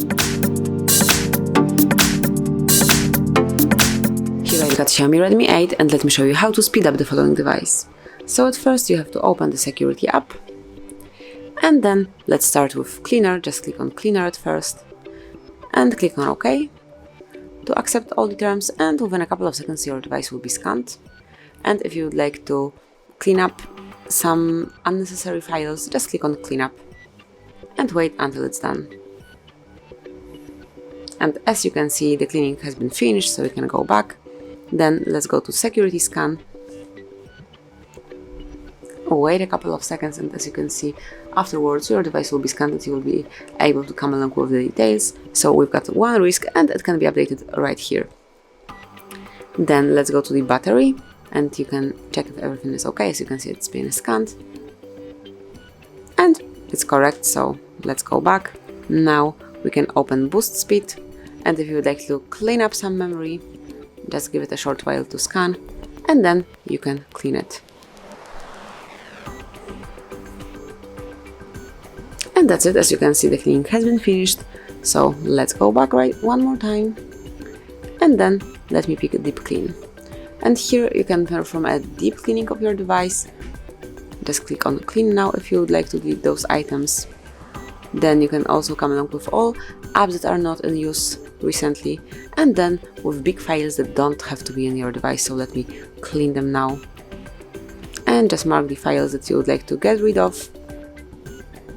Here I've got Xiaomi Redmi 8 and let me show you how to speed up the following device. So at first you have to open the security app, and then let's start with cleaner. Just click on cleaner at first and click on OK to accept all the terms, and within a couple of seconds your device will be scanned. And if you would like to clean up some unnecessary files, just click on cleanup and wait until it's done. And as you can see, the cleaning has been finished, so we can go back. Then let's go to security scan. Wait a couple of seconds, and as you can see, afterwards your device will be scanned and you will be able to come along with the details. So we've got one risk and it can be updated right here. Then let's go to the battery and you can check if everything is okay. As you can see, it's been scanned and it's correct, so let's go back. Now we can open boost speed, and if you would like to clean up some memory, just give it a short while to scan and then you can clean it. And that's it. As you can see, the cleaning has been finished, so let's go back one more time and then let me pick a deep clean. And here you can perform a deep cleaning of your device. Just click on clean now if you would like to delete those items. Then you can also come along with all apps that are not in use recently, and then with big files that don't have to be in your device. So let me clean them now and just mark the files that you would like to get rid of.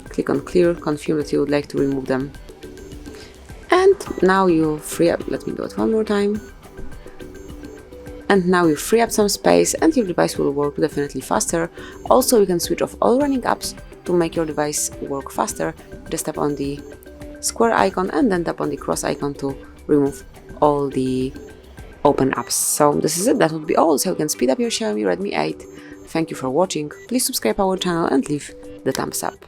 Click on clear, confirm that you would like to remove them. And now you free up, let me do it one more time. And now you free up some space and your device will work definitely faster. Also, you can switch off all running apps to make your device work faster. Just tap on the square icon and then tap on the cross icon to remove all the open apps. So this is it, that would be all. So you can speed up your Xiaomi Redmi 8. Thank you for watching. Please subscribe our channel and leave the thumbs up.